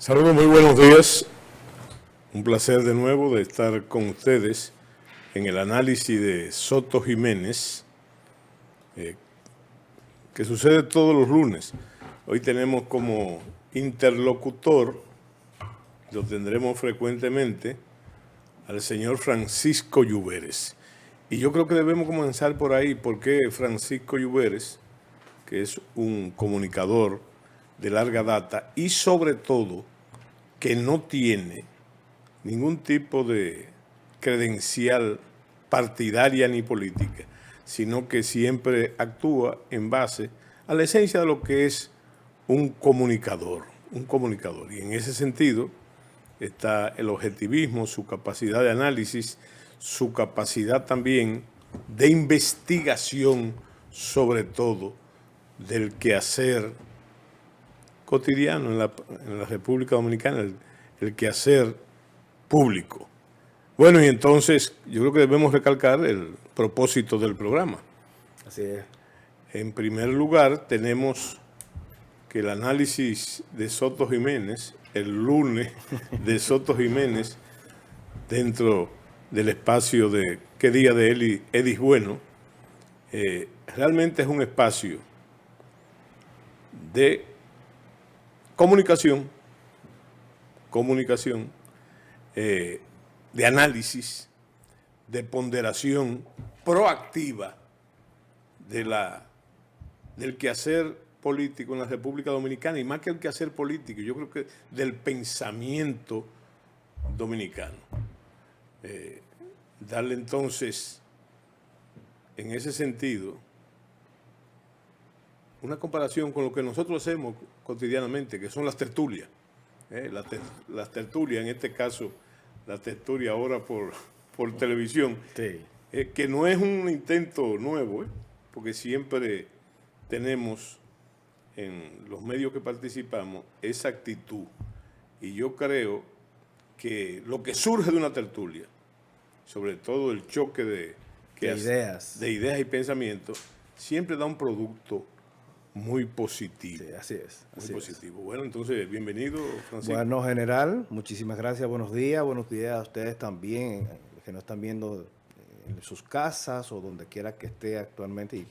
Saludos, muy buenos días. Un placer de nuevo de estar con ustedes en el análisis de Soto Jiménez, que sucede todos los lunes. Hoy tenemos como interlocutor, lo tendremos frecuentemente, al señor Francisco Lluveres. Y yo creo que debemos comenzar por ahí, porque Francisco Lluveres, que es un comunicador de larga data y sobre todo que no tiene ningún tipo de credencial partidaria ni política, sino que siempre actúa en base a la esencia de lo que es un comunicador. Y en ese sentido está el objetivismo, su capacidad de análisis, su capacidad también de investigación, sobre todo del quehacer cotidiano en la República Dominicana, el quehacer público. Bueno, y entonces yo creo que debemos recalcar el propósito del programa. Así es. En primer lugar, tenemos que el análisis de Soto Jiménez, el lunes de Soto Jiménez, dentro del espacio de ¿Qué día de Edis Bueno? Realmente es un espacio de comunicación, de análisis, de ponderación proactiva del quehacer político en la República Dominicana, y más que el quehacer político, yo creo que del pensamiento dominicano. Darle entonces, en ese sentido, una comparación con lo que nosotros hacemos cotidianamente, que son las tertulias. Las tertulias, en este caso, la tertulia ahora por televisión, Sí. que no es un intento nuevo, porque siempre tenemos en los medios que participamos esa actitud. Y yo creo que lo que surge de una tertulia, sobre todo el choque de ideas y pensamientos, siempre da un producto muy positivo. Sí, así es. Muy así positivo. Bueno, entonces, bienvenido, Francisco. Bueno, general, muchísimas gracias. Buenos días a ustedes también, que nos están viendo en sus casas o donde quiera que esté actualmente. Y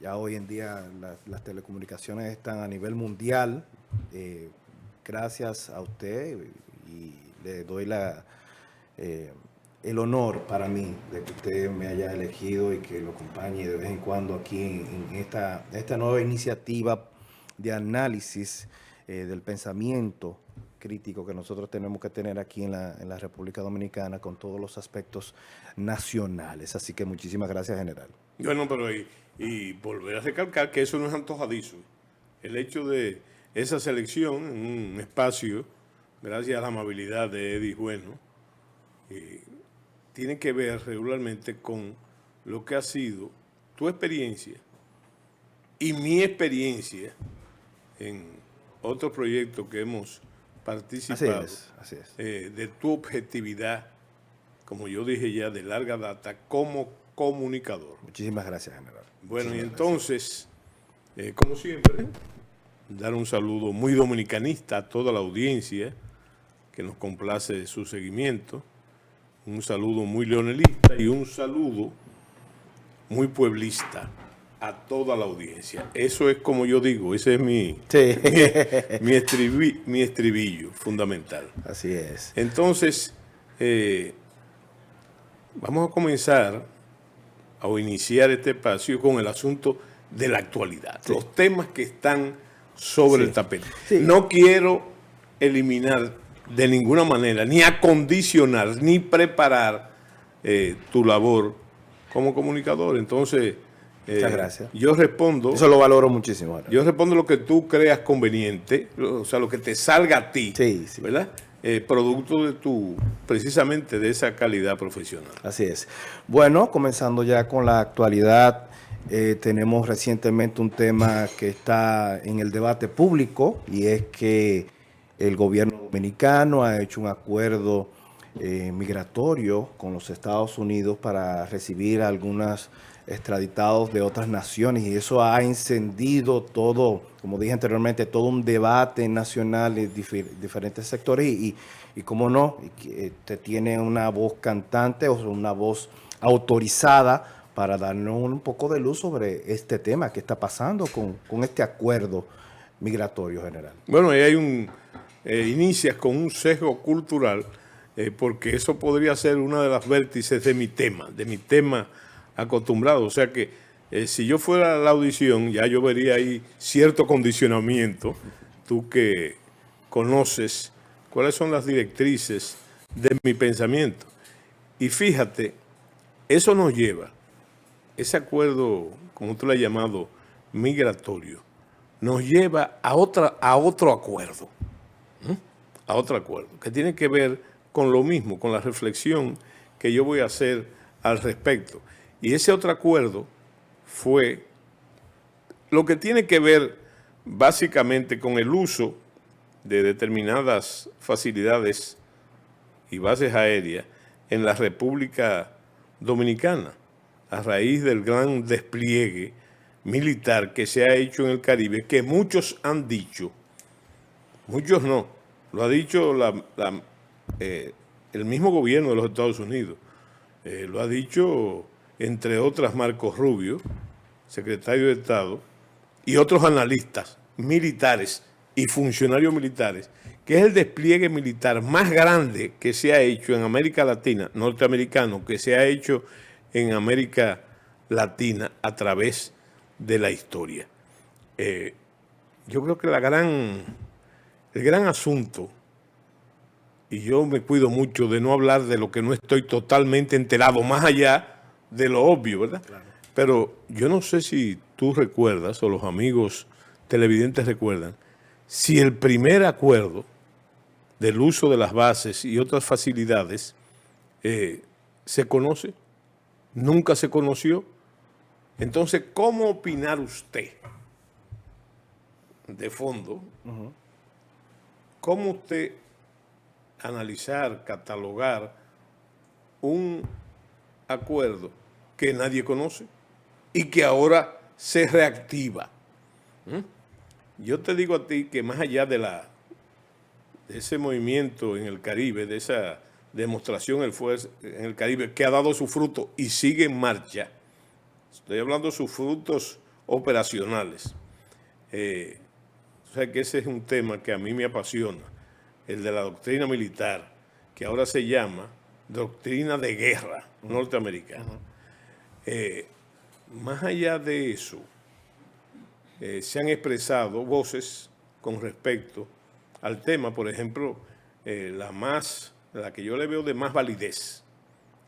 ya hoy en día las telecomunicaciones están a nivel mundial. Gracias a usted y le doy el honor para mí de que usted me haya elegido y que lo acompañe de vez en cuando aquí en esta nueva iniciativa de análisis del pensamiento crítico que nosotros tenemos que tener aquí en la República Dominicana con todos los aspectos nacionales. Así que muchísimas gracias, general. Bueno, pero y volver a recalcar que eso no es antojadizo. El hecho de esa selección en un espacio, gracias a la amabilidad de Edis Bueno, tiene que ver regularmente con lo que ha sido tu experiencia y mi experiencia en otros proyectos que hemos participado. Así es. De tu objetividad, como yo dije ya, de larga data como comunicador. Muchísimas gracias, general. Bueno, y Muchísimas entonces, como siempre, dar un saludo muy dominicanista a toda la audiencia que nos complace su seguimiento. Un saludo muy leonelista y un saludo muy pueblista a toda la audiencia. Eso es como yo digo, ese es mi estribillo fundamental. Así es. Entonces, vamos a comenzar a iniciar este espacio con el asunto de la actualidad, Sí. los temas que están sobre el tapete. Sí. No quiero eliminar de ninguna manera, ni acondicionar, ni preparar tu labor como comunicador. Entonces, Muchas gracias. yo respondo. Eso lo valoro muchísimo. General. Yo respondo lo que tú creas conveniente, o sea, lo que te salga a ti, Sí. ¿verdad? Producto de precisamente de esa calidad profesional. Así es. Bueno, comenzando ya con la actualidad, tenemos recientemente un tema que está en el debate público y es que el gobierno dominicano ha hecho un acuerdo migratorio con los Estados Unidos para recibir algunas extraditados de otras naciones, y eso ha encendido todo, como dije anteriormente, todo un debate nacional en diferentes sectores y cómo no, te tiene una voz cantante o una voz autorizada para darnos un poco de luz sobre este tema que está pasando con este acuerdo migratorio general. Bueno, ahí hay inicias con un sesgo cultural, porque eso podría ser una de las vértices de mi tema acostumbrado. O sea que si yo fuera a la audición, ya yo vería ahí cierto condicionamiento. Tú que conoces cuáles son las directrices de mi pensamiento. Y fíjate, eso nos lleva, ese acuerdo, como tú lo has llamado, migratorio, nos lleva a otro acuerdo, a otro acuerdo, que tiene que ver con lo mismo, con la reflexión que yo voy a hacer al respecto. Y ese otro acuerdo fue lo que tiene que ver básicamente con el uso de determinadas facilidades y bases aéreas en la República Dominicana, a raíz del gran despliegue militar que se ha hecho en el Caribe, que muchos han dicho, muchos no, lo ha dicho el mismo gobierno de los Estados Unidos, lo ha dicho, entre otras, Marco Rubio, secretario de Estado, y otros analistas militares y funcionarios militares, que es el despliegue militar más grande que se ha hecho en América Latina, norteamericano, que se ha hecho en América Latina a través de la historia. Yo creo que el gran asunto, y yo me cuido mucho de no hablar de lo que no estoy totalmente enterado, más allá de lo obvio, ¿verdad? Claro. Pero yo no sé si tú recuerdas, o los amigos televidentes recuerdan, si el primer acuerdo del uso de las bases y otras facilidades se conoce, nunca se conoció. Entonces, ¿cómo opinar usted de fondo? ¿Cómo usted analizar, catalogar un acuerdo que nadie conoce y que ahora se reactiva? Yo te digo a ti que más allá de ese movimiento en el Caribe, de esa demostración en el Caribe que ha dado su fruto y sigue en marcha, estoy hablando de sus frutos operacionales. O sea que ese es un tema que a mí me apasiona, el de la doctrina militar, que ahora se llama doctrina de guerra norteamericana. Más allá de eso, se han expresado voces con respecto al tema, por ejemplo, la que yo le veo de más validez,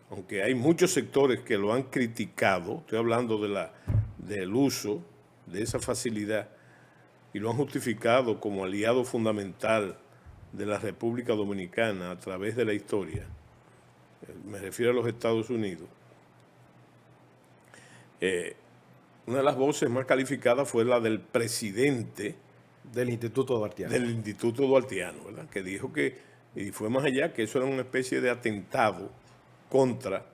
aunque hay muchos sectores que lo han criticado, estoy hablando del uso de esa facilidad, y lo han justificado como aliado fundamental de la República Dominicana a través de la historia. Me refiero a los Estados Unidos. Una de las voces más calificadas fue la del presidente del Instituto Duartiano. Del Instituto Duartiano, ¿verdad? Que dijo que, y fue más allá, que eso era una especie de atentado contra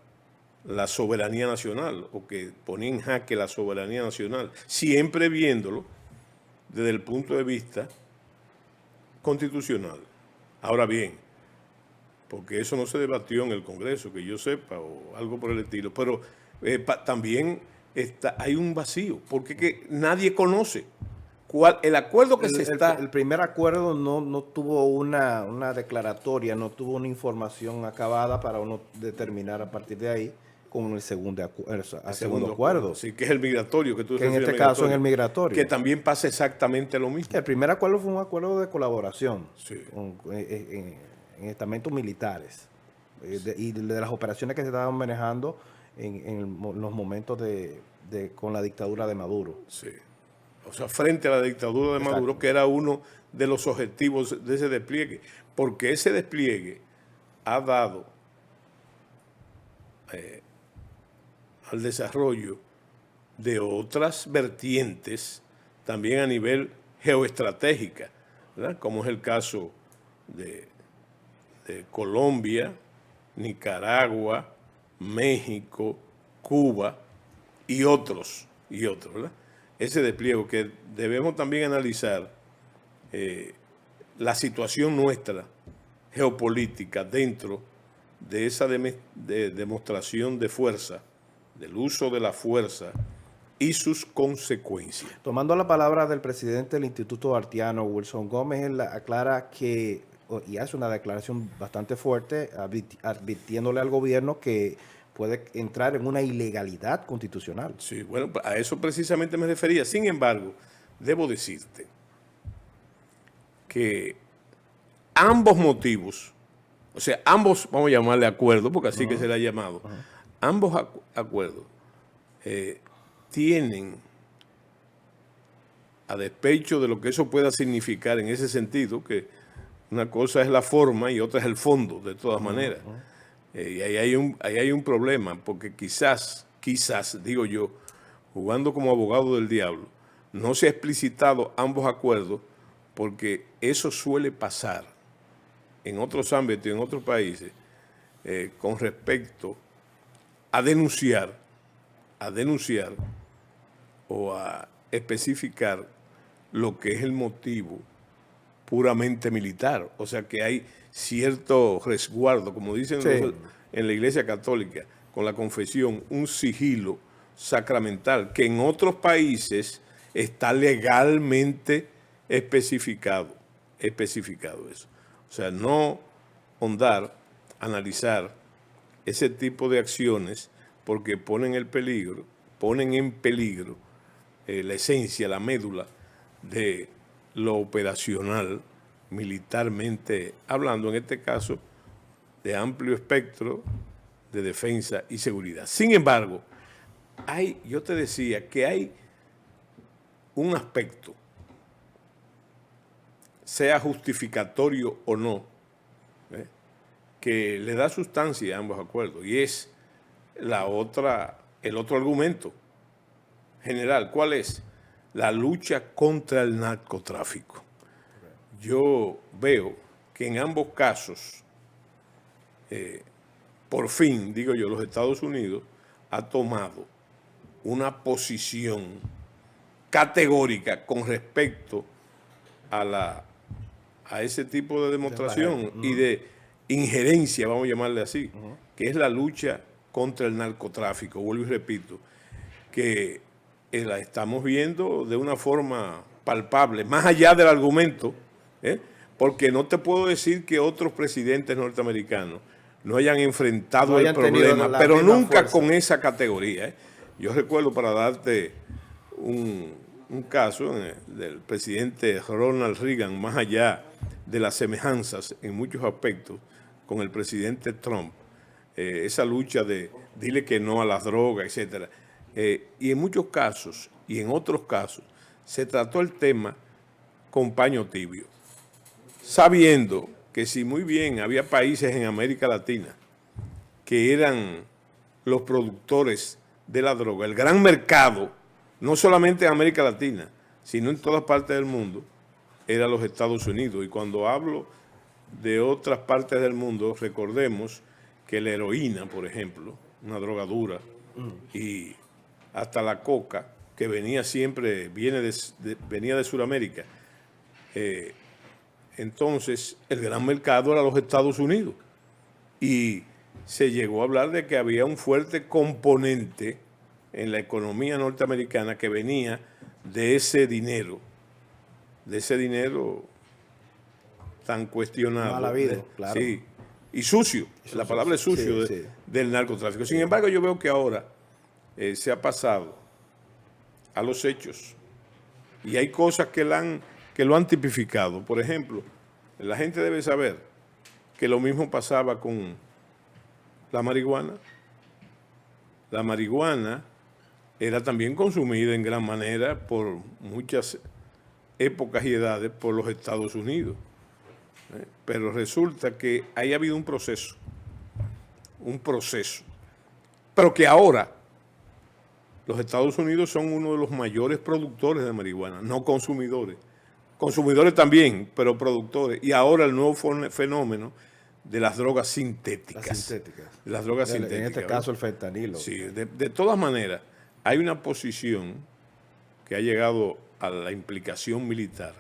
la soberanía nacional, o que ponía en jaque la soberanía nacional, siempre viéndolo desde el punto de vista constitucional. Ahora bien, porque eso no se debatió en el Congreso, que yo sepa, o algo por el estilo, pero también hay un vacío, porque que nadie conoce el acuerdo que el primer acuerdo no tuvo una declaratoria, no tuvo una información acabada para uno determinar a partir de ahí con el segundo acuerdo. Sí, que es el migratorio. Que en este caso en el migratorio. Que también pasa exactamente lo mismo. El primer acuerdo fue un acuerdo de colaboración, sí, en estamentos militares y de las operaciones que se estaban manejando en los momentos con la dictadura de Maduro. Sí. O sea, frente a la dictadura de Maduro, exacto, que era uno de los objetivos de ese despliegue, porque ese despliegue ha dado al desarrollo de otras vertientes también a nivel geoestratégica, ¿verdad? Como es el caso de Colombia, Nicaragua, México, Cuba, y otros, ¿verdad? Ese despliegue que debemos también analizar la situación nuestra geopolítica dentro de esa demostración de fuerza, del uso de la fuerza y sus consecuencias. Tomando la palabra del presidente del Instituto Artiano, Wilson Gómez, él aclara que, y hace una declaración bastante fuerte, advirtiéndole al gobierno que puede entrar en una ilegalidad constitucional. Sí, bueno, a eso precisamente me refería. Sin embargo, debo decirte que ambos motivos, o sea, ambos, vamos a llamarle acuerdo, porque así que se le ha llamado, ambos acuerdos tienen, a despecho de lo que eso pueda significar en ese sentido, que una cosa es la forma y otra es el fondo, de todas maneras. Y ahí hay un problema, porque quizás, digo yo, jugando como abogado del diablo, no se ha explicitado ambos acuerdos, porque eso suele pasar en otros ámbitos y en otros países con respecto a denunciar o a especificar lo que es el motivo puramente militar. O sea que hay cierto resguardo, como dicen en la Iglesia Católica, con la confesión, un sigilo sacramental que en otros países está legalmente especificado eso. O sea, no ahondar, analizar ese tipo de acciones porque ponen en peligro la esencia, la médula de lo operacional, militarmente hablando, en este caso, de amplio espectro de defensa y seguridad. Sin embargo, yo te decía que hay un aspecto, sea justificatorio o no, que le da sustancia a ambos acuerdos, y es el otro argumento general. ¿Cuál es? La lucha contra el narcotráfico. Yo veo que en ambos casos, por fin, digo yo, los Estados Unidos ha tomado una posición categórica con respecto a ese tipo de demostración y de injerencia, vamos a llamarle así, que es la lucha contra el narcotráfico. Vuelvo y repito, que la estamos viendo de una forma palpable, más allá del argumento, porque no te puedo decir que otros presidentes norteamericanos no hayan enfrentado el problema, pero nunca con esa categoría. Yo recuerdo, para darte un caso del presidente Ronald Reagan, más allá de las semejanzas en muchos aspectos con el presidente Trump, esa lucha de dile que no a las drogas, etcétera. Y en muchos casos, y en otros casos, se trató el tema con paño tibio, sabiendo que si muy bien había países en América Latina que eran los productores de la droga, el gran mercado, no solamente en América Latina, sino en todas partes del mundo, eran los Estados Unidos. Y cuando hablo de otras partes del mundo, recordemos que la heroína, por ejemplo, una droga dura, y hasta la coca, que venía de Sudamérica, entonces el gran mercado era los Estados Unidos. Y se llegó a hablar de que había un fuerte componente en la economía norteamericana que venía de ese dinero tan cuestionado. Mal habido, claro. Sí, y sucio, la palabra es sucio, del narcotráfico. Sin embargo, yo veo que ahora se ha pasado a los hechos y hay cosas que lo han tipificado. Por ejemplo, la gente debe saber que lo mismo pasaba con la marihuana. La marihuana era también consumida en gran manera por muchas épocas y edades por los Estados Unidos. Pero resulta que ahí ha habido un proceso, pero que ahora los Estados Unidos son uno de los mayores productores de marihuana, no consumidores. Consumidores también, pero productores. Y ahora el nuevo fenómeno de las drogas sintéticas. En este caso el fentanilo. Sí, de todas maneras, hay una posición que ha llegado a la implicación militar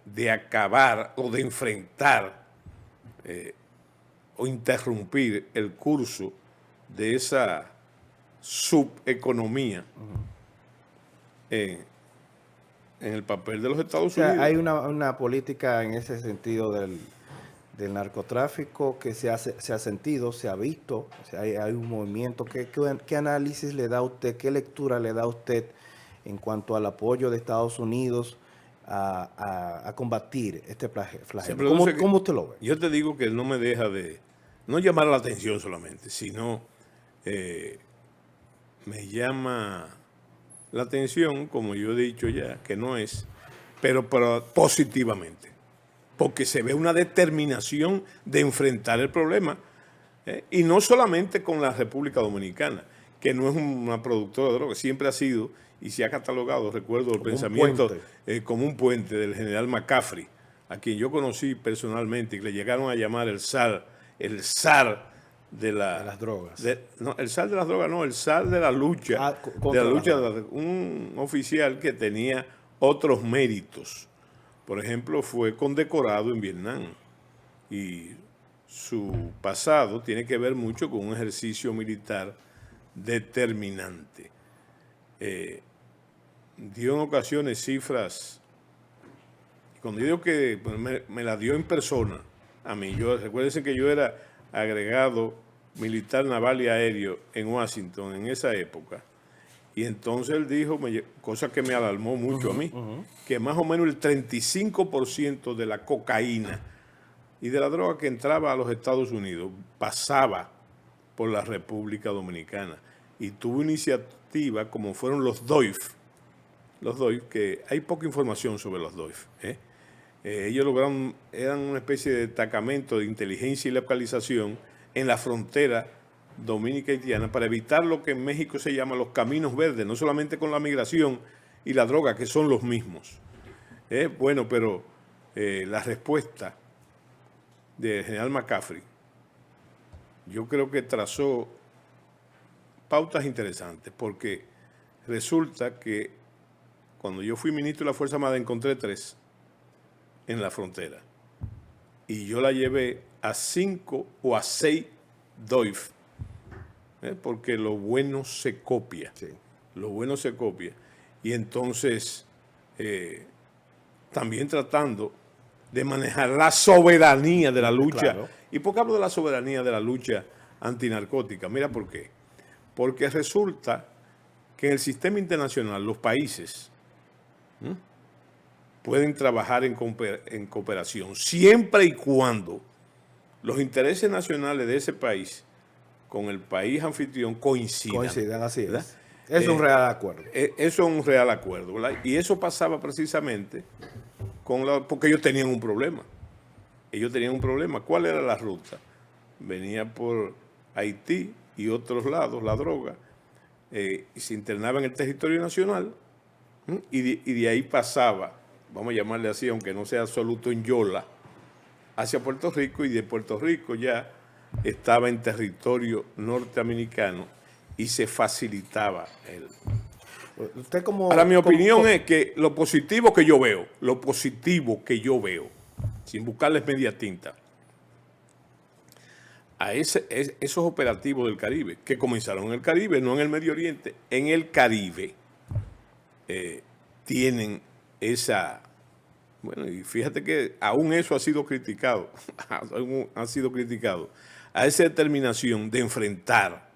de acabar o de enfrentar o interrumpir el curso de esa subeconomía en el papel de los Estados Unidos. Hay una política en ese sentido del narcotráfico que se ha sentido, se ha visto, hay un movimiento. ¿Qué análisis le da a usted, qué lectura le da a usted en cuanto al apoyo de Estados Unidos a combatir este flagelo? ¿Cómo usted lo ve? Yo te digo que no me deja de, no llamar la atención solamente, sino me llama la atención, como yo he dicho ya, que no es, pero positivamente, porque se ve una determinación de enfrentar el problema, y no solamente con la República Dominicana, que no es una productora de drogas, siempre ha sido y se ha catalogado, recuerdo el pensamiento como un puente del general McCaffrey, a quien yo conocí personalmente y le llegaron a llamar el zar de las drogas. El zar de las drogas no, el zar de la lucha. Un oficial que tenía otros méritos. Por ejemplo, fue condecorado en Vietnam y su pasado tiene que ver mucho con un ejercicio militar determinante. Dio en ocasiones cifras, y cuando yo digo que me la dio en persona a mí, recuérdense que yo era agregado militar naval y aéreo en Washington en esa época, y entonces él dijo, cosa que me alarmó mucho a mí, que más o menos el 35% de la cocaína y de la droga que entraba a los Estados Unidos pasaba por la República Dominicana, y tuvo iniciativa como fueron los DOIF, que hay poca información sobre los DOIF. Ellos lograron, eran una especie de destacamento de inteligencia y localización en la frontera dominica-haitiana para evitar lo que en México se llama los caminos verdes, no solamente con la migración y la droga, que son los mismos. Bueno, pero la respuesta del general McCaffrey, yo creo que trazó pautas interesantes, porque resulta que cuando yo fui ministro de la Fuerza Armada encontré 3 en la frontera y yo la llevé a 5 o a 6 DOIF, porque lo bueno se copia. Sí. Lo bueno se copia. Y entonces también tratando de manejar la soberanía de la lucha. Claro. ¿Y por qué hablo de la soberanía de la lucha antinarcótica? Mira por qué. Porque resulta que en el sistema internacional los países pueden trabajar en cooperación siempre y cuando los intereses nacionales de ese país con el país anfitrión coincidan. Coincidan, así es. ¿Verdad? Es un real acuerdo. Eso es un real acuerdo, ¿verdad? Y eso pasaba precisamente porque ellos tenían un problema. ¿Cuál era la ruta? Venía por Haití y otros lados, la droga, y se internaba en el territorio nacional, y de ahí pasaba, vamos a llamarle así, aunque no sea absoluto, en Yola, hacia Puerto Rico, y de Puerto Rico ya estaba en territorio norteamericano y se facilitaba el... Usted Ahora, mi opinión es que lo positivo que yo veo, sin buscarles media tinta, a esos operativos del Caribe, que comenzaron en el Caribe, no en el Medio Oriente, en el Caribe, tienen esa... Bueno, y fíjate que aún eso ha sido criticado, a esa determinación de enfrentar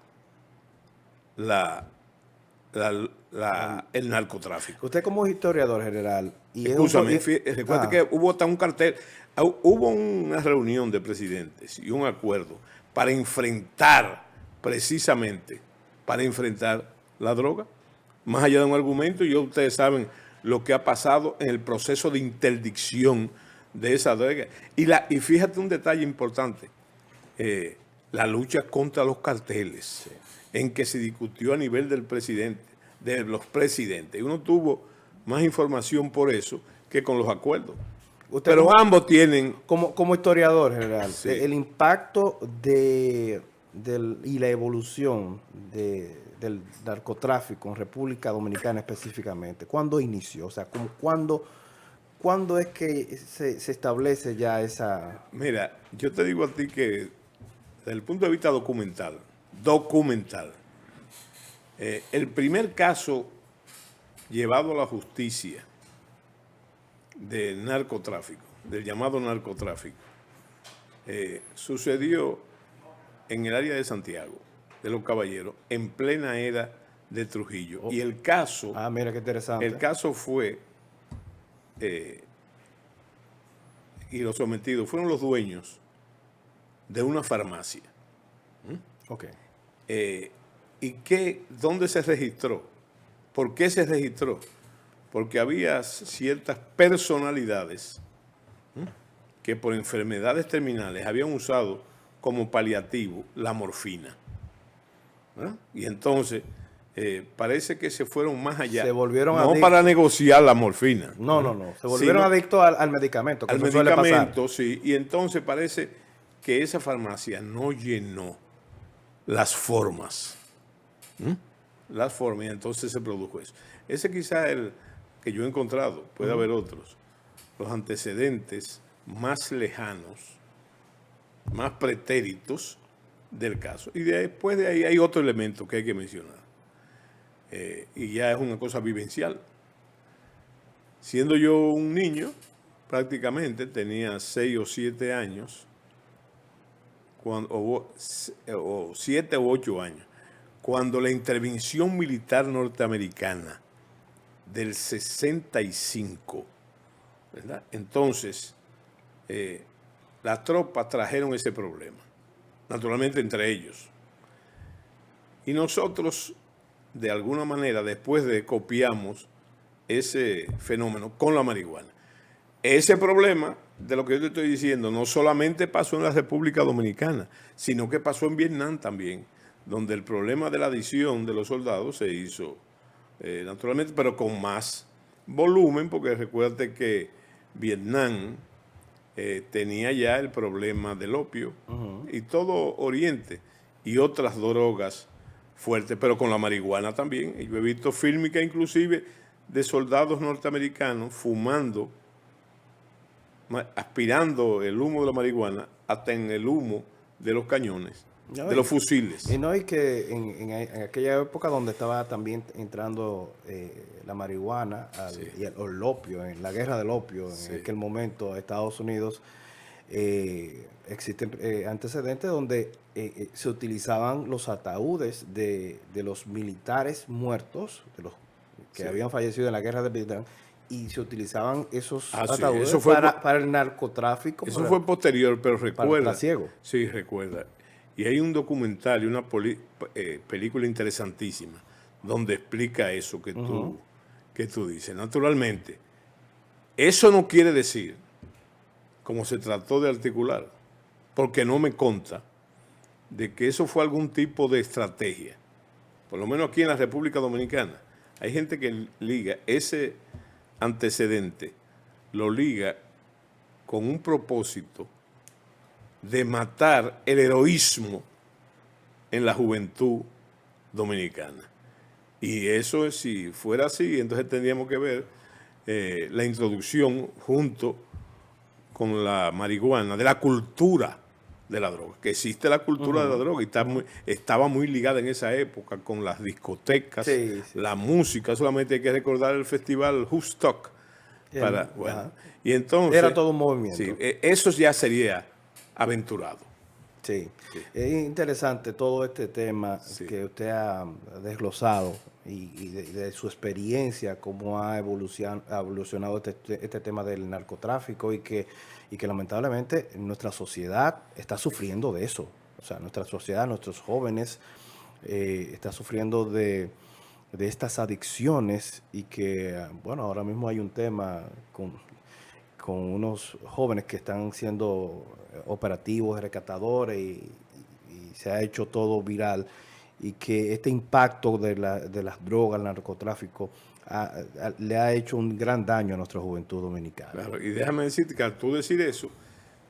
el narcotráfico. Usted como historiador general... Escúchame, recuerda que hubo hasta un cartel, hubo una reunión de presidentes y un acuerdo para enfrentar, precisamente, la droga, más allá de un argumento. Y ustedes saben lo que ha pasado en el proceso de interdicción de esa droga. Y fíjate un detalle importante, la lucha contra los carteles, en que se discutió a nivel del presidente, de los presidentes. Y uno tuvo más información por eso que con los acuerdos. Pero ambos tienen... Como historiador general, sí, el impacto y la evolución de del narcotráfico en República Dominicana específicamente? ¿Cuándo inició? O sea, ¿cuándo es que se establece ya esa...? Mira, yo te digo a ti que desde el punto de vista documental, el primer caso llevado a la justicia del narcotráfico, del llamado narcotráfico, sucedió en el área de Santiago, de los Caballeros, en plena era de Trujillo. Y el caso, mira qué interesante. el caso fue, y los sometidos fueron los dueños de una farmacia. Ok. ¿Y dónde se registró? ¿Por qué se registró? Porque había ciertas personalidades que por enfermedades terminales habían usado como paliativo la morfina. Y entonces parece que se fueron más allá. Se volvieron no adictos. para negociar la morfina. No. Se volvieron adictos al medicamento. Al medicamento, sí. Y entonces parece que esa farmacia no llenó las formas. Las formas, y entonces se produjo eso. Ese quizá es el que yo he encontrado, puede haber otros. Los antecedentes más lejanos, más pretéritos del caso. Y después de ahí hay otro elemento que hay que mencionar. Y ya es una cosa vivencial. Siendo yo un niño, prácticamente tenía 6 o 7 años, o 7 u 8 años, cuando la intervención militar norteamericana del 65, ¿verdad? Entonces, las tropas trajeron ese problema, naturalmente entre ellos. Y nosotros, de alguna manera, después copiamos ese fenómeno con la marihuana. Ese problema, de lo que yo te estoy diciendo, no solamente pasó en la República Dominicana, sino que pasó en Vietnam también, donde el problema de la adicción de los soldados se hizo naturalmente, pero con más volumen, porque recuérdate que Vietnam tenía ya el problema del opio y todo Oriente y otras drogas fuertes, pero con la marihuana también. Y yo he visto fílmicas inclusive de soldados norteamericanos fumando, aspirando el humo de la marihuana hasta en el humo de los cañones, de los fusiles. Y no, y que en aquella época donde estaba también entrando la marihuana y el opio, en la guerra del opio, en aquel momento Estados Unidos, existen antecedentes donde se utilizaban los ataúdes de los militares muertos, de los que habían fallecido en la guerra de Vietnam, y se utilizaban esos ataúdes eso para el narcotráfico. Eso fue posterior, pero recuerda. Ciego. Sí, recuerda. Y hay un documental y una película interesantísima donde explica eso que tú dices. Naturalmente, eso no quiere decir, como se trató de articular, porque no me consta, de que eso fue algún tipo de estrategia. Por lo menos aquí en la República Dominicana, hay gente que liga ese antecedente, lo liga con un propósito de matar el heroísmo en la juventud dominicana. Y eso, si fuera así, entonces tendríamos que ver la introducción junto con la marihuana, de la cultura de la droga, que existe la cultura de la droga y estaba muy ligada en esa época con las discotecas, la música. Solamente hay que recordar el festival Woodstock. Y entonces, era todo un movimiento. Sí, eso ya sería aventurado. Sí. Es interesante todo este tema que usted ha desglosado y de su experiencia, cómo ha evolucionado este tema del narcotráfico y que lamentablemente nuestra sociedad está sufriendo de eso. O sea, nuestra sociedad, nuestros jóvenes está sufriendo de estas adicciones y que, bueno, ahora mismo hay un tema con unos jóvenes que están siendo operativos, rescatadores y se ha hecho todo viral y que este impacto de las drogas, el narcotráfico, le ha hecho un gran daño a nuestra juventud dominicana. Claro, y déjame decirte que al tú decir eso,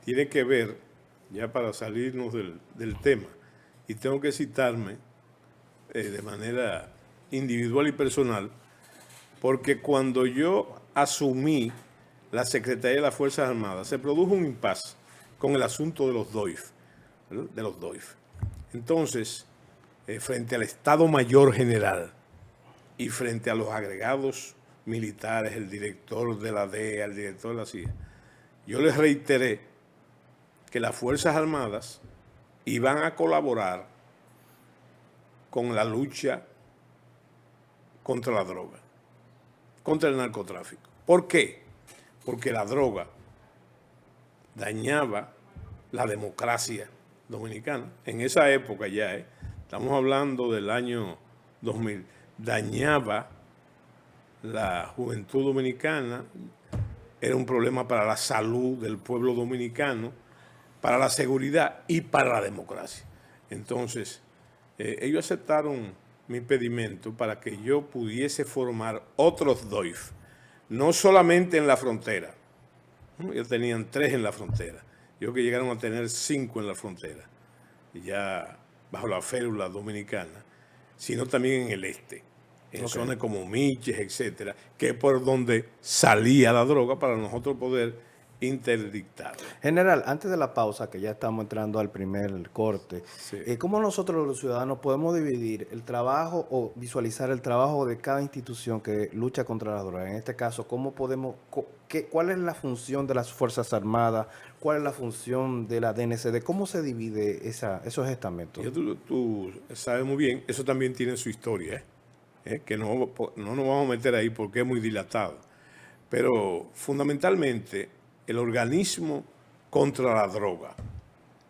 tiene que ver, ya para salirnos del tema, y tengo que citarme de manera individual y personal, porque cuando yo asumí la Secretaría de las Fuerzas Armadas, se produjo un impasse con el asunto de los DOIF, ¿verdad? De los DOIF. Entonces, frente al Estado Mayor General y frente a los agregados militares, el director de la DEA, el director de la CIA, yo les reiteré que las Fuerzas Armadas iban a colaborar con la lucha contra la droga, contra el narcotráfico. ¿Por qué? Porque la droga dañaba la democracia dominicana. En esa época ya, estamos hablando del año 2000, dañaba la juventud dominicana, era un problema para la salud del pueblo dominicano, para la seguridad y para la democracia. Entonces, ellos aceptaron mi pedimento para que yo pudiese formar otros DOIF, no solamente en la frontera. Ellos tenían 3 en la frontera. Yo creo que llegaron a tener 5 en la frontera, ya bajo la férula dominicana, sino también en el este, en zonas como Miches, etcétera, que es por donde salía la droga para nosotros poder interdictarla. General, antes de la pausa, que ya estamos entrando al primer corte, Sí. ¿Cómo nosotros los ciudadanos podemos dividir el trabajo o visualizar el trabajo de cada institución que lucha contra la droga? En este caso, ¿cuál es la función de las Fuerzas Armadas? ¿Cuál es la función de la DNCD? ¿Cómo se divide esos estamentos? Tú sabes muy bien, eso también tiene su historia, que no nos vamos a meter ahí porque es muy dilatado. Pero fundamentalmente, el organismo contra la droga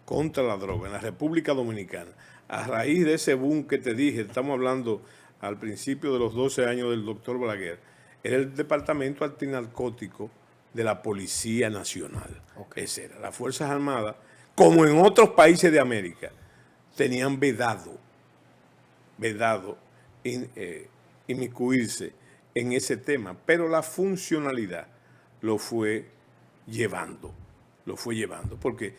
en la República Dominicana, a raíz de ese boom que te dije, estamos hablando al principio de los 12 años del doctor Balaguer, era el Departamento Antinarcótico de la Policía Nacional. Esa era. Las Fuerzas Armadas, como en otros países de América, tenían vedado inmiscuirse en ese tema, pero la funcionalidad lo fue llevando, porque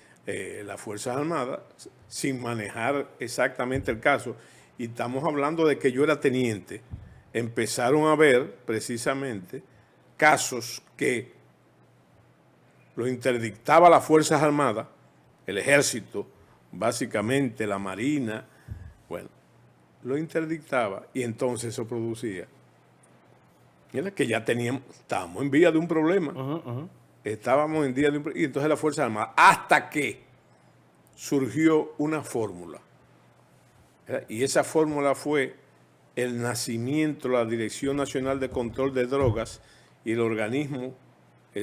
las Fuerzas Armadas, sin manejar exactamente el caso, y estamos hablando de que yo era teniente, empezaron a ver precisamente casos que lo interdictaba las Fuerzas Armadas, el Ejército, básicamente la Marina, bueno, lo interdictaba y entonces eso producía que ya estábamos en vía de un problema. Estábamos en vía de un problema. Y entonces la Fuerza Armada, hasta que surgió una fórmula. Y esa fórmula fue el nacimiento de la Dirección Nacional de Control de Drogas y el organismo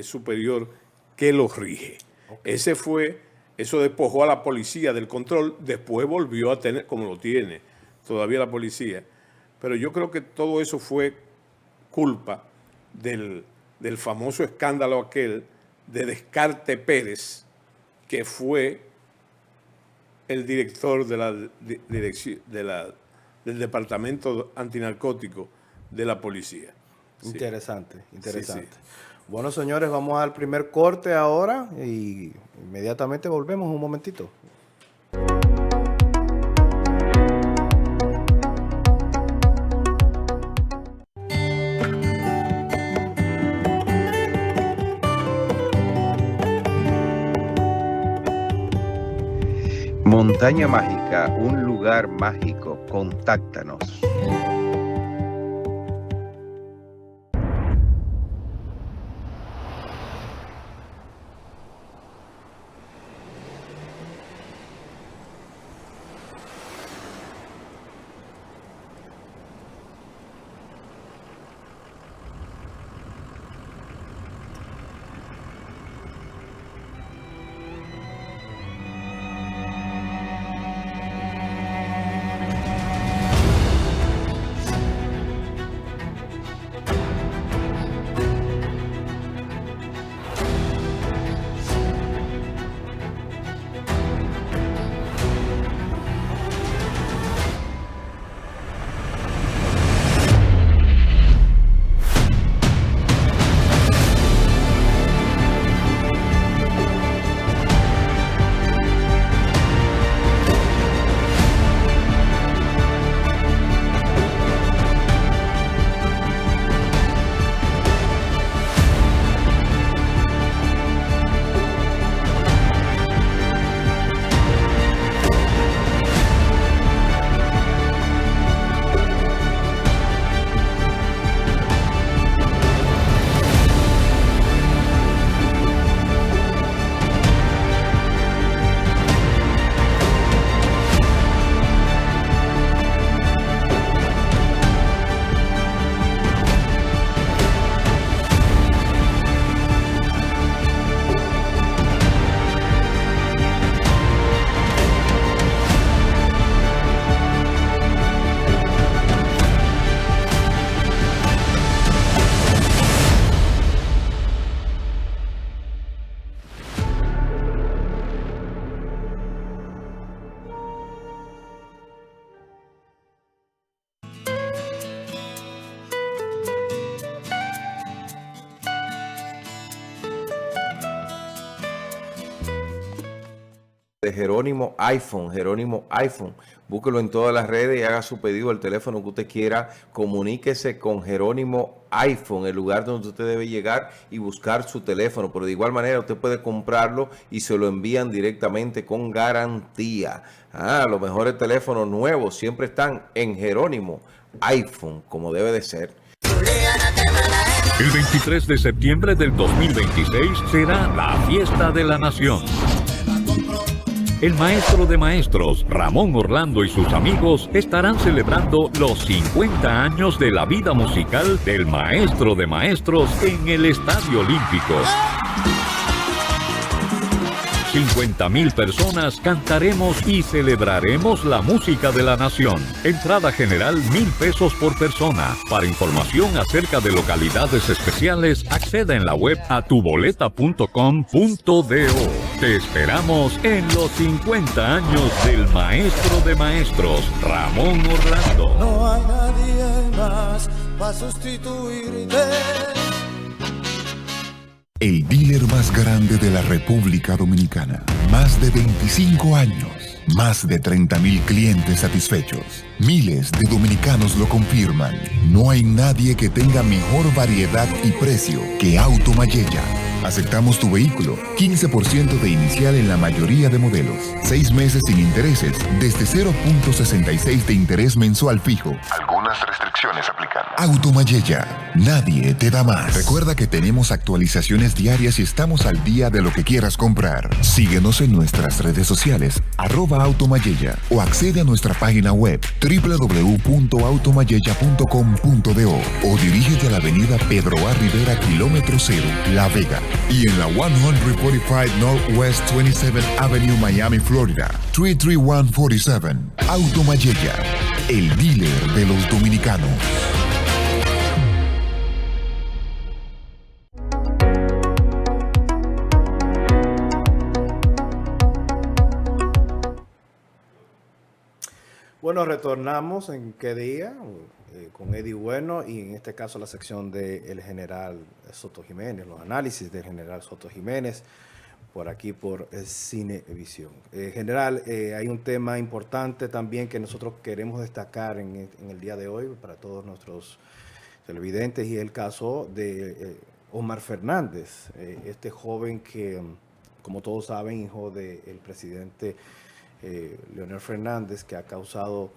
superior que lo rige. Eso despojó a la policía del control, después volvió a tener, como lo tiene todavía la policía. Pero yo creo que todo eso fue culpa del famoso escándalo aquel de Descarte Pérez, que fue el director del Departamento Antinarcótico de la policía. Interesante. Sí. Bueno, señores, vamos al primer corte ahora y inmediatamente volvemos un momentito. Montaña Mágica, un lugar mágico. Contáctanos. de Jerónimo iPhone. Jerónimo iPhone. Búsquelo en todas las redes y haga su pedido al teléfono que usted quiera. Comuníquese con Jerónimo iPhone, el lugar donde usted debe llegar y buscar su teléfono. Pero de igual manera usted puede comprarlo y se lo envían directamente con garantía. Los mejores teléfonos nuevos siempre están en Jerónimo iPhone, como debe de ser. El 23 de septiembre del 2026 será la fiesta de la nación. El maestro de maestros, Ramón Orlando, y sus amigos estarán celebrando los 50 años de la vida musical del maestro de maestros en el Estadio Olímpico. 50,000 personas cantaremos y celebraremos la música de la nación. Entrada general $1,000 por persona. Para información acerca de localidades especiales, acceda en la web a tuboleta.com.do. Te esperamos en los 50 años del maestro de maestros, Ramón Orlando. No hay nadie más para sustituirte. El dealer más grande de la República Dominicana. Más de 25 años. Más de 30,000 clientes satisfechos. Miles de dominicanos lo confirman. No hay nadie que tenga mejor variedad y precio que Auto Mayella. Aceptamos tu vehículo. 15% de inicial en la mayoría de modelos. 6 meses sin intereses. Desde 0.66 de interés mensual fijo. Algunas restricciones aplican. Auto Mayella. Nadie te da más. Recuerda que tenemos actualizaciones diarias y estamos al día de lo que quieras comprar. Síguenos en nuestras redes sociales, @automayella, o accede a nuestra página web www.automayella.com.do o dirígete a la avenida Pedro A. Rivera, kilómetro 0, La Vega, y en la 145 Northwest 27th Avenue, Miami, Florida, 33147. Auto Mayella, el dealer de los dominicanos. Bueno, retornamos en qué día con Eddie Bueno y en este caso la sección del general Soto Jiménez, los análisis del general Soto Jiménez, por aquí por Cinevisión. General, hay un tema importante también que nosotros queremos destacar en el día de hoy para todos nuestros televidentes, y el caso de Omar Fernández, este joven que, como todos saben, hijo del presidente Leonel Fernández, que ha causado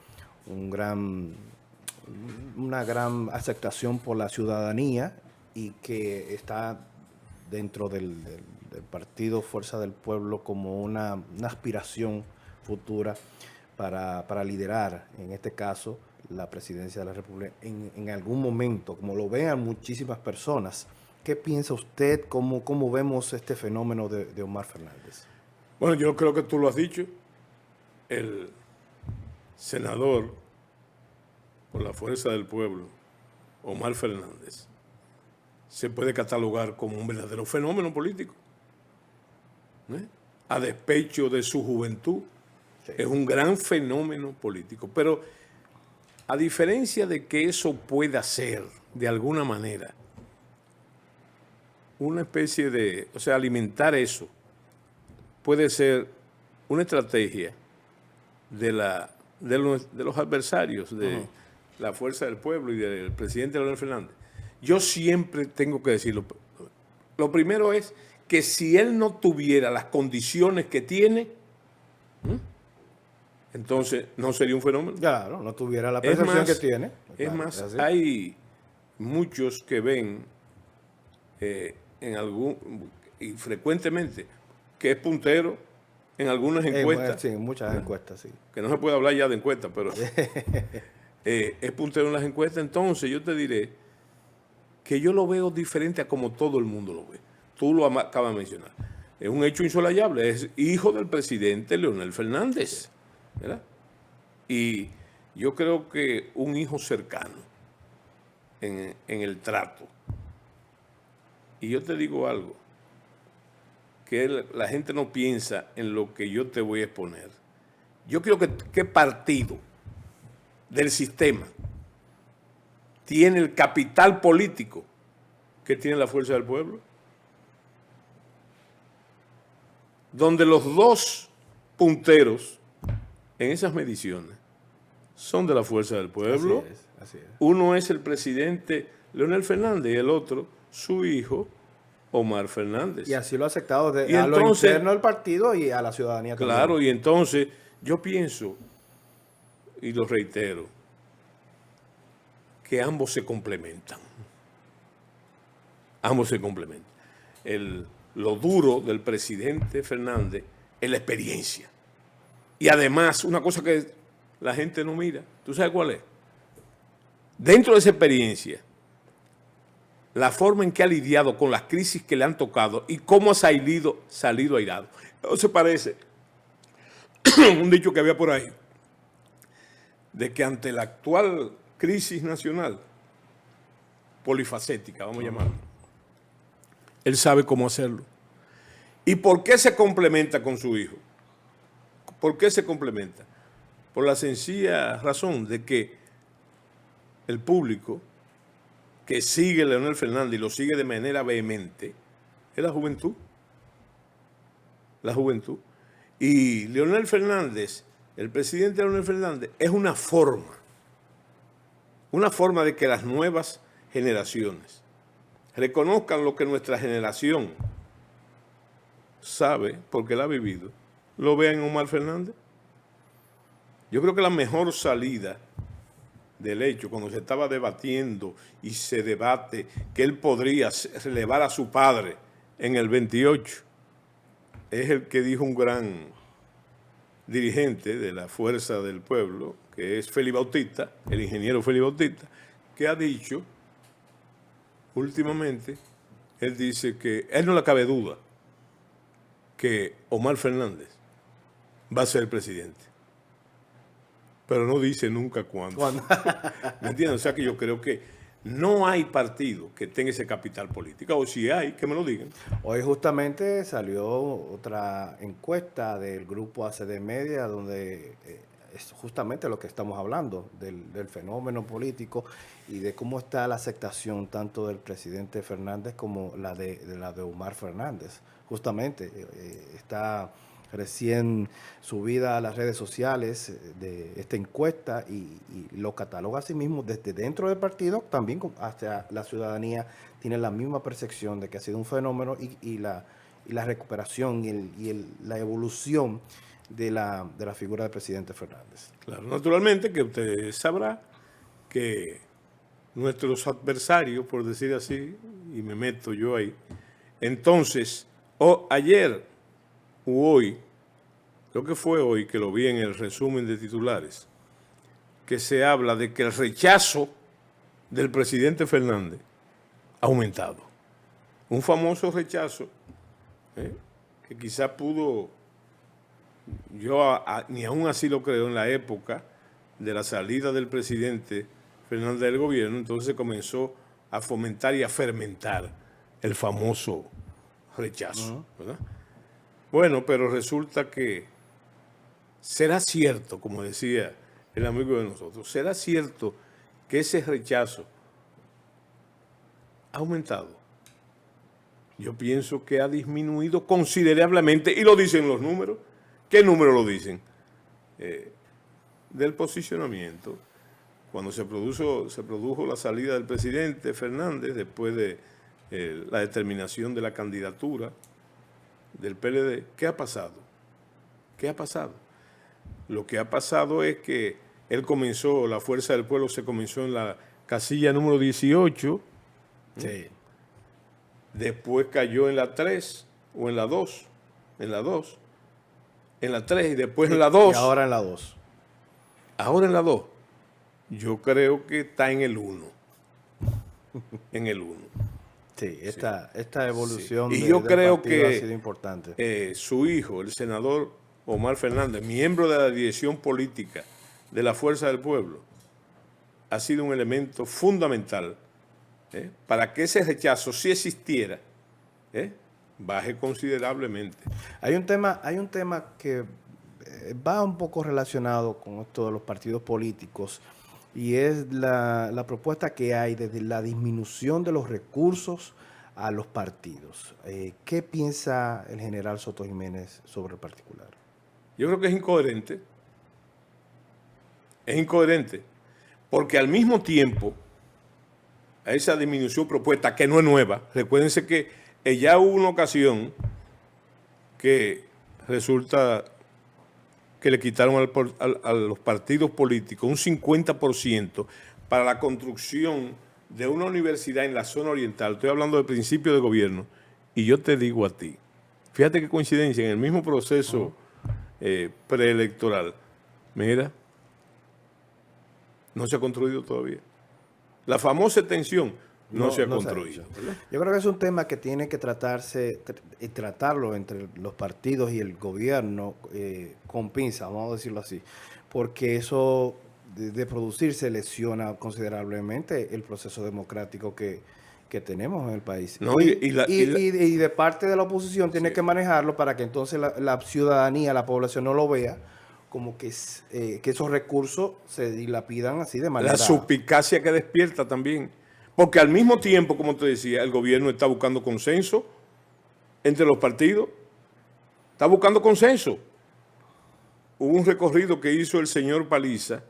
una gran aceptación por la ciudadanía y que está dentro del partido Fuerza del Pueblo como una aspiración futura para liderar, en este caso, la presidencia de la República en algún momento, como lo vean muchísimas personas. ¿Qué piensa usted? ¿Cómo vemos este fenómeno de Omar Fernández? Bueno, yo creo que tú lo has dicho. El senador por la Fuerza del Pueblo, Omar Fernández, se puede catalogar como un verdadero fenómeno político. A despecho de su juventud, sí, es un gran fenómeno político. Pero a diferencia de que eso pueda ser, de alguna manera, una especie de, o sea, alimentar eso, puede ser una estrategia de los adversarios de la Fuerza del Pueblo y del presidente Leonel Fernández. Yo siempre tengo que decirlo. Lo primero es que si él no tuviera las condiciones que tiene, entonces no sería un fenómeno. Claro, no tuviera la percepción que tiene. Es claro, más, hay muchos que ven y frecuentemente, que es puntero en algunas encuestas. Sí, en muchas encuestas, sí. Que no se puede hablar ya de encuestas, pero es puntero en las encuestas. Entonces yo te diré que yo lo veo diferente a como todo el mundo lo ve. Tú lo acabas de mencionar. Es un hecho insolayable. Es hijo del presidente Leonel Fernández, ¿verdad? Y yo creo que un hijo cercano en el trato. Y yo te digo algo, que la gente no piensa en lo que yo te voy a exponer. Yo creo que qué partido del sistema tiene el capital político que tiene la Fuerza del Pueblo, donde los dos punteros en esas mediciones son de la Fuerza del Pueblo. Así es. Uno es el presidente Leonel Fernández y el otro su hijo Omar Fernández. Y así lo ha aceptado Y a lo entonces, interno del partido y a la ciudadanía también. claro, y entonces yo pienso, y lo reitero, que ambos se complementan. Ambos se complementan. Lo duro del presidente Fernández es la experiencia. Y además, una cosa que la gente no mira, ¿tú sabes cuál es? Dentro de esa experiencia, la forma en que ha lidiado con las crisis que le han tocado y cómo ha salido airado. Eso se parece un dicho que había por ahí, de que ante la actual crisis nacional, polifacética, vamos a llamarlo, él sabe cómo hacerlo. ¿Y por qué se complementa con su hijo? ¿Por qué se complementa? Por la sencilla razón de que el público que sigue a Leonel Fernández y lo sigue de manera vehemente es la juventud. La juventud. Y Leonel Fernández, el presidente Leonel Fernández, es una forma de que las nuevas generaciones reconozcan lo que nuestra generación sabe, porque la ha vivido, lo vean en Omar Fernández. Yo creo que la mejor salida del hecho, cuando se estaba debatiendo y se debate que él podría relevar a su padre en el 28, es el que dijo un gran dirigente de la Fuerza del Pueblo, que es Félix Bautista, el ingeniero Félix Bautista, que ha dicho últimamente, él dice que él no le cabe duda que Omar Fernández va a ser el presidente. Pero no dice nunca cuándo. ¿Me entiendes? O sea que yo creo que no hay partido que tenga ese capital político. O si hay, que me lo digan. Hoy justamente salió otra encuesta del grupo ACD Media, donde es justamente lo que estamos hablando, del fenómeno político y de cómo está la aceptación tanto del presidente Fernández como la de Omar Fernández. Justamente está recién subida a las redes sociales de esta encuesta y lo cataloga a sí mismo desde dentro del partido, también hasta la ciudadanía tiene la misma percepción de que ha sido un fenómeno y la recuperación y la evolución de la figura del presidente Fernández. Claro, naturalmente que usted sabrá que nuestros adversarios, por decir así, y me meto yo ahí, entonces, ayer u hoy, creo que fue hoy que lo vi en el resumen de titulares, que se habla de que el rechazo del presidente Fernández ha aumentado. Un famoso rechazo que quizá pudo, yo ni aún así lo creo, en la época de la salida del presidente Fernández del gobierno, entonces comenzó a fomentar y a fermentar el famoso rechazo, ¿verdad? Bueno, pero resulta que será cierto, como decía el amigo de nosotros, será cierto que ese rechazo ha aumentado. Yo pienso que ha disminuido considerablemente, y lo dicen los números. ¿Qué números lo dicen? Del posicionamiento. Cuando se produjo la salida del presidente Fernández, después de la determinación de la candidatura del PLD, ¿qué ha pasado? ¿Qué ha pasado? Lo que ha pasado es que la Fuerza del Pueblo se comenzó en la casilla número 18, Sí. Después cayó en la 3 o en la 2, en la 3 y después en la 2. Y ahora en la 2. Ahora en la 2. Yo creo que está en el 1. En el 1. Sí, esta evolución sí. Y del yo creo partido que ha sido importante. Su hijo, el senador Omar Fernández, miembro de la dirección política de la Fuerza del Pueblo, ha sido un elemento fundamental para que ese rechazo, si existiera, baje considerablemente. Hay un tema que va un poco relacionado con esto de los partidos políticos y es la propuesta que hay desde la disminución de los recursos a los partidos. ¿Qué piensa el general Soto Jiménez sobre el particular? Yo creo que es incoherente. Es incoherente. Porque al mismo tiempo, a esa disminución propuesta, que no es nueva, recuérdense que ya hubo una ocasión que resulta que le quitaron a los partidos políticos un 50% para la construcción de una universidad en la zona oriental. Estoy hablando del principio de gobierno. Y yo te digo a ti, fíjate qué coincidencia, en el mismo proceso preelectoral, mira, no se ha construido todavía. La famosa extensión no se ha construido. Yo creo que es un tema que tiene que tratarlo entre los partidos y el gobierno con pinza, vamos a decirlo así, porque eso de producirse lesiona considerablemente el proceso democrático que tenemos en el país. No, y de parte de la oposición tiene que manejarlo para que entonces la ciudadanía, la población no lo vea como que esos recursos se dilapidan así de manera... La suspicacia que despierta también. Porque al mismo tiempo, como te decía, el gobierno está buscando consenso entre los partidos. Está buscando consenso. Hubo un recorrido que hizo el señor Paliza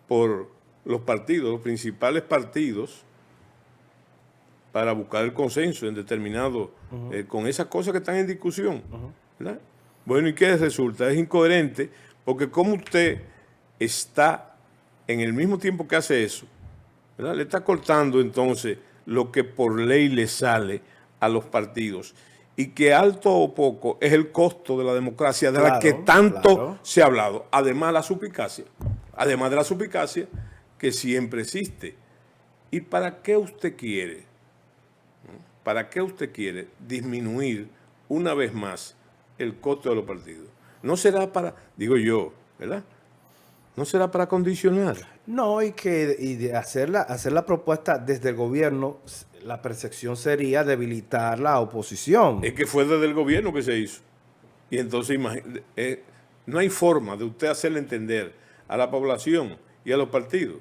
por los partidos, los principales partidos, para buscar el consenso en determinado, con esas cosas que están en discusión. ¿Verdad? Bueno, ¿y qué resulta? Es incoherente, porque como usted está, en el mismo tiempo que hace eso, ¿verdad?, le está cortando entonces lo que por ley le sale a los partidos, y que alto o poco es el costo de la democracia de la que tanto se ha hablado. Además de la suspicacia que siempre existe. ¿Y para qué usted quiere? ¿Para qué usted quiere disminuir una vez más el costo de los partidos? No será para, digo yo, ¿verdad? No será para condicionar. No, y de hacer la propuesta desde el gobierno, la percepción sería debilitar la oposición. Es que fue desde el gobierno que se hizo. Y entonces no hay forma de usted hacerle entender a la población y a los partidos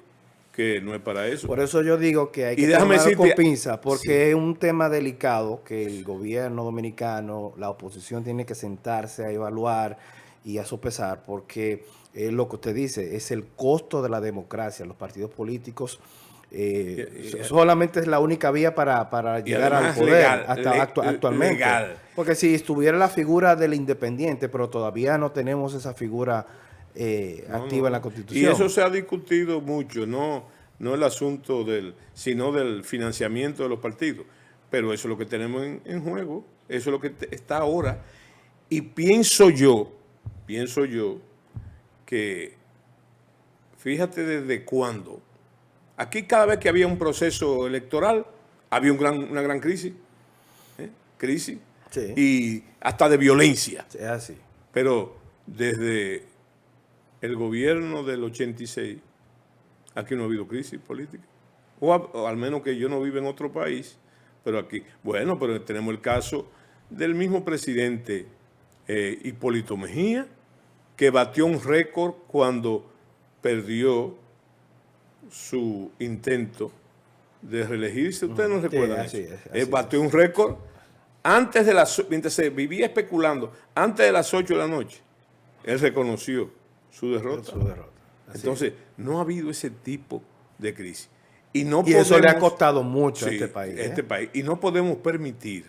que no es para eso. Por eso yo digo que hay que tomarlo con pinza, porque es un tema delicado que el gobierno dominicano, la oposición tiene que sentarse a evaluar y a sopesar, porque lo que usted dice es el costo de la democracia. Los partidos políticos solamente es la única vía para llegar al poder actualmente. Legal. Porque si estuviera la figura del independiente, pero todavía no tenemos esa figura activa en la Constitución. Y eso se ha discutido mucho, no el asunto sino del financiamiento de los partidos. Pero eso es lo que tenemos en juego, eso es lo que está ahora. Y pienso yo que, fíjate desde cuándo, aquí cada vez que había un proceso electoral, había una gran crisis, crisis, sí, y hasta de violencia. Sí, así. Pero desde el gobierno del 86, aquí no ha habido crisis política, o al menos que yo no vivo en otro país, pero aquí, bueno, pero tenemos el caso del mismo presidente Hipólito Mejía, que batió un récord cuando perdió su intento de reelegirse. Ustedes no recuerdan eso. Él batió un récord mientras se vivía especulando, antes de las 8 de la noche. Él reconoció su derrota. Entonces, no ha habido ese tipo de crisis. Y eso le ha costado mucho a este país. Y no podemos permitir,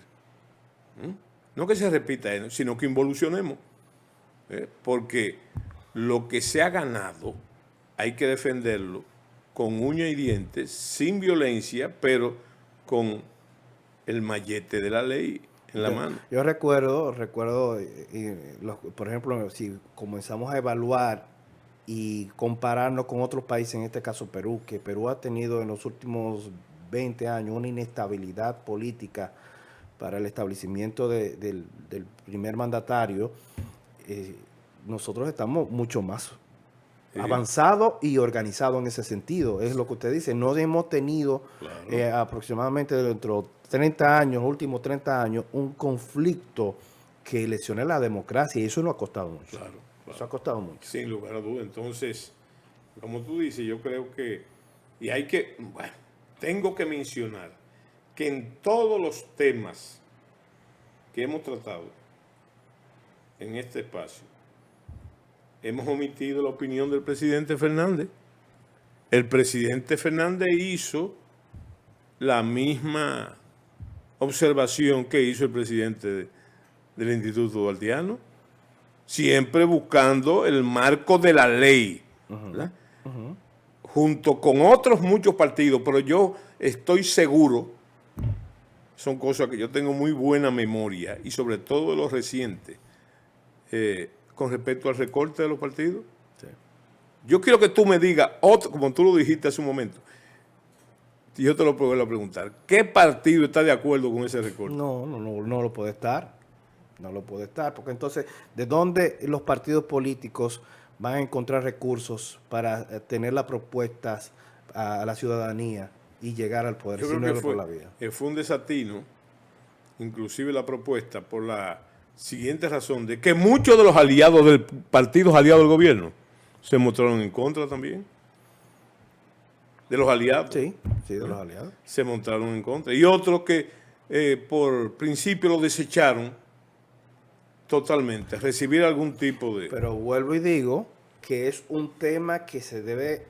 no que se repita eso, sino que involucionemos. Porque lo que se ha ganado hay que defenderlo con uña y dientes, sin violencia, pero con el mallete de la ley en la mano. Yo recuerdo, por ejemplo, si comenzamos a evaluar y compararnos con otros países, en este caso Perú, que Perú ha tenido en los últimos 20 años una inestabilidad política para el establecimiento del primer mandatario. Nosotros estamos mucho más avanzados y organizados en ese sentido. Es lo que usted dice. No hemos tenido aproximadamente dentro de 30 años, últimos 30 años, un conflicto que lesione la democracia, y eso nos ha costado mucho. Claro. Eso ha costado mucho. Sin lugar a dudas. Entonces, como tú dices, yo creo que, tengo que mencionar que en todos los temas que hemos tratado en este espacio, hemos omitido la opinión del presidente Fernández. El presidente Fernández hizo la misma observación que hizo el presidente del Instituto Duartiano, siempre buscando el marco de la ley, ¿verdad? Junto con otros muchos partidos, pero yo estoy seguro, son cosas que yo tengo muy buena memoria, y sobre todo de los recientes, con respecto al recorte de los partidos. Sí. Yo quiero que tú me digas, como tú lo dijiste hace un momento, y yo te lo puedo preguntar, ¿qué partido está de acuerdo con ese recorte? No lo puede estar. No lo puede estar, porque entonces, ¿de dónde los partidos políticos van a encontrar recursos para tener las propuestas a la ciudadanía y llegar al poder? Yo Si creo no que es por la vía. fue un desatino, inclusive la propuesta, por la siguiente razón, de que muchos de los aliados del partido aliados del gobierno se mostraron en contra también. De los aliados. Sí, de los aliados. Se montaron en contra. Y otros que por principio lo desecharon totalmente, recibir algún tipo de... Pero vuelvo y digo que es un tema que se debe,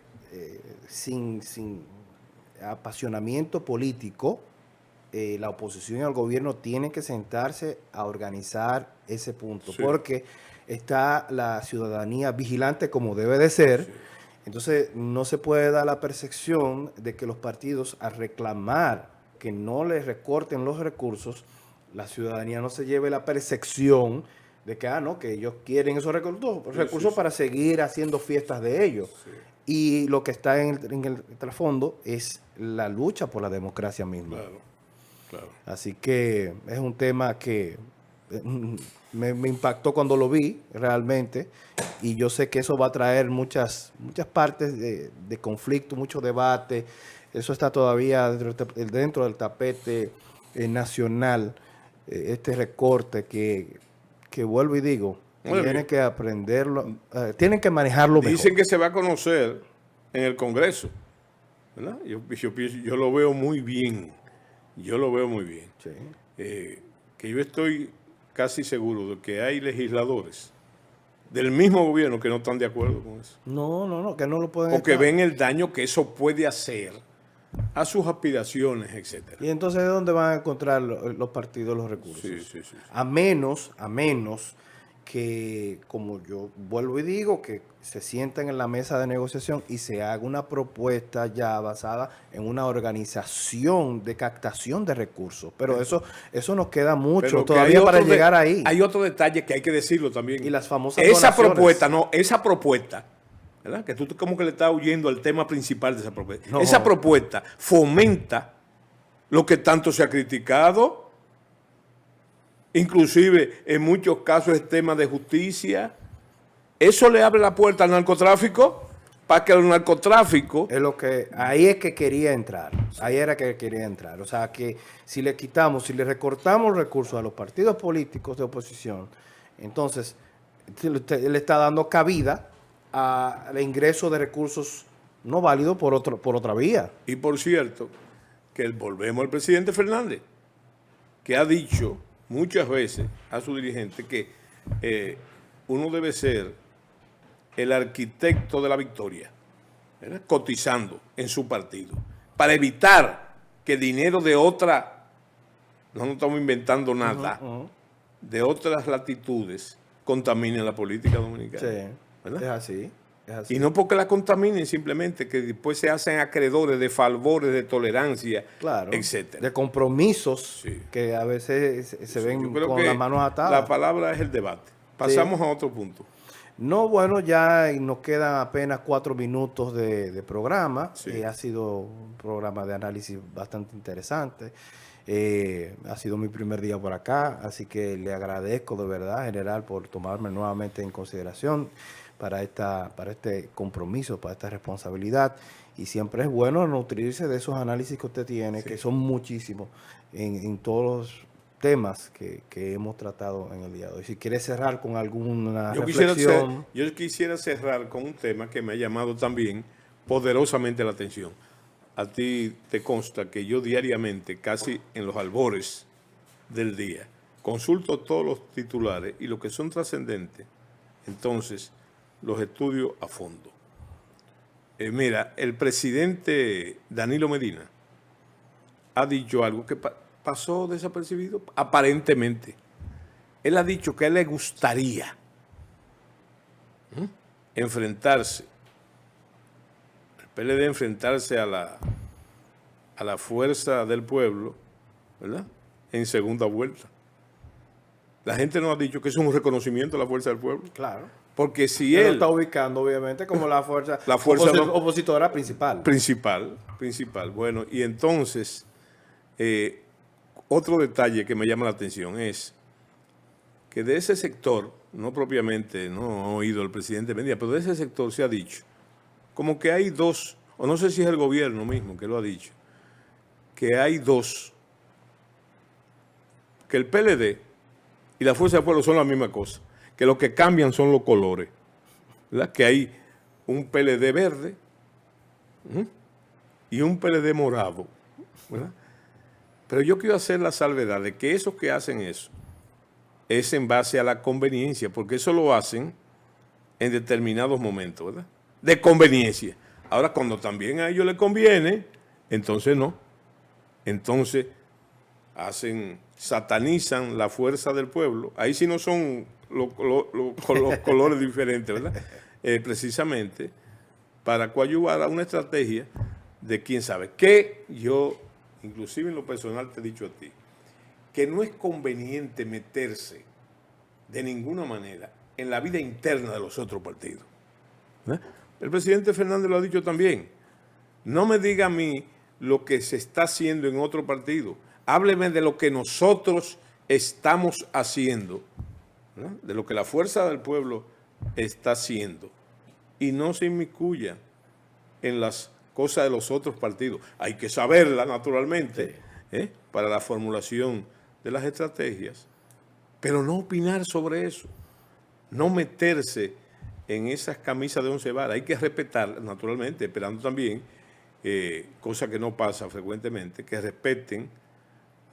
sin apasionamiento político, la oposición y el gobierno tienen que sentarse a organizar ese punto, Sí. porque está la ciudadanía vigilante como debe de ser. Sí. Entonces no se puede dar la percepción de que los partidos, al reclamar que no les recorten los recursos, la ciudadanía no se lleve la percepción de que, no, que ellos quieren esos recursos para seguir haciendo fiestas de ellos. Sí. Y lo que está en el trasfondo es la lucha por la democracia misma. Claro. Así que es un tema que me impactó cuando lo vi realmente, y yo sé que eso va a traer muchas partes de conflicto, mucho debate. Eso está todavía dentro del tapete nacional, este recorte que vuelvo y digo, Muy tienen bien. que aprenderlo, tienen que manejarlo mejor. Dicen que se va a conocer en el Congreso, ¿verdad? Yo lo veo muy bien. Yo lo veo muy bien. Sí. Que yo estoy casi seguro de que hay legisladores del mismo gobierno que no están de acuerdo con eso. No, que no lo pueden O que estar. ven el daño que eso puede hacer a sus aspiraciones, etcétera. Y entonces, ¿de dónde van a encontrar los partidos los recursos? Sí. A menos que, como yo vuelvo y digo, que se sienten en la mesa de negociación y se haga una propuesta ya basada en una organización de captación de recursos. Pero eso nos queda mucho Pero que todavía hay para otro llegar ahí. Hay otro detalle que hay que decirlo también. Y las famosas esa donaciones. propuesta, ¿verdad? Que tú como que le estás huyendo al tema principal de esa propuesta. No. Esa propuesta fomenta lo que tanto se ha criticado, inclusive en muchos casos es tema de justicia. Eso le abre la puerta al narcotráfico, para que el narcotráfico... Ahí es que quería entrar. Ahí era que quería entrar. O sea, que si le recortamos recursos a los partidos políticos de oposición, entonces le está dando cabida al ingreso de recursos no válidos por otra vía. Y por cierto, que volvemos al presidente Fernández, que ha dicho muchas veces a su dirigente que uno debe ser el arquitecto de la victoria, ¿verdad? Cotizando en su partido, para evitar que dinero de otra, no estamos inventando nada, de otras latitudes contamine la política dominicana. Sí, ¿verdad? es así. Y no porque la contaminen, simplemente que después se hacen acreedores de favores, de tolerancia, Claro, etcétera. de compromisos Sí. que a veces se ven Yo creo con que las manos atadas. la palabra es el debate. Pasamos a otro punto. No, bueno, ya nos quedan apenas 4 minutos de programa. Sí. Ha sido un programa de análisis bastante interesante. Ha sido mi primer día por acá, así que le agradezco de verdad, general, por tomarme nuevamente en consideración para este compromiso, para esta responsabilidad. Y siempre es bueno nutrirse de esos análisis que usted tiene, que son muchísimos en todos los temas que hemos tratado en el día de hoy. Si quiere cerrar con alguna reflexión. Yo quisiera cerrar con un tema que me ha llamado también poderosamente la atención. A ti te consta que yo diariamente, casi en los albores del día, consulto todos los titulares y los que son trascendentes. Entonces, los estudios a fondo. Mira, el presidente Danilo Medina ha dicho algo que pasó desapercibido, aparentemente. Él ha dicho que a él le gustaría enfrentarse, el PLD enfrentarse a la fuerza del pueblo, ¿verdad?, en segunda vuelta. La gente nos ha dicho que es un reconocimiento a la fuerza del pueblo. Claro. Porque si Él lo él... está ubicando, obviamente, como la fuerza opositora principal. Principal. Bueno, y entonces, otro detalle que me llama la atención es que de ese sector, no propiamente, no he oído el presidente Medina, pero de ese sector se ha dicho, como que hay dos, o no sé si es el gobierno mismo que lo ha dicho, que hay dos, que el PLD y la Fuerza del Pueblo son la misma cosa, que lo que cambian son los colores, ¿verdad? Que hay un PLD verde y un PLD morado, ¿verdad? Pero yo quiero hacer la salvedad de que esos que hacen eso es en base a la conveniencia, porque eso lo hacen en determinados momentos, ¿verdad?, de conveniencia. Ahora, cuando también a ellos les conviene, entonces no. Entonces satanizan la fuerza del pueblo. Ahí sí no son los colores diferentes, ¿verdad? Precisamente para coadyuvar a una estrategia de quién sabe. Que yo, inclusive en lo personal, te he dicho a ti, que no es conveniente meterse de ninguna manera en la vida interna de los otros partidos. El presidente Fernández lo ha dicho también. No me diga a mí lo que se está haciendo en otro partido. Hábleme de lo que nosotros estamos haciendo, ¿no?, de lo que la fuerza del pueblo está haciendo. Y no se inmiscuya en las cosas de los otros partidos. Hay que saberla, naturalmente, para la formulación de las estrategias, pero no opinar sobre eso, no meterse en esas camisas de once varas. Hay que respetar, naturalmente, esperando también, cosa que no pasa frecuentemente, que respeten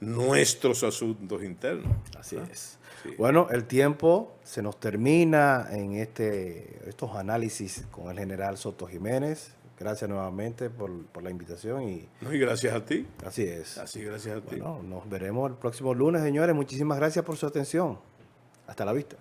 nuestros asuntos internos. Así es. Sí. Bueno, el tiempo se nos termina en estos análisis con el general Soto Jiménez. Gracias nuevamente por la invitación. Y gracias a ti. Así es. Así, gracias a ti. Bueno, nos veremos el próximo lunes, señores. Muchísimas gracias por su atención. Hasta la vista.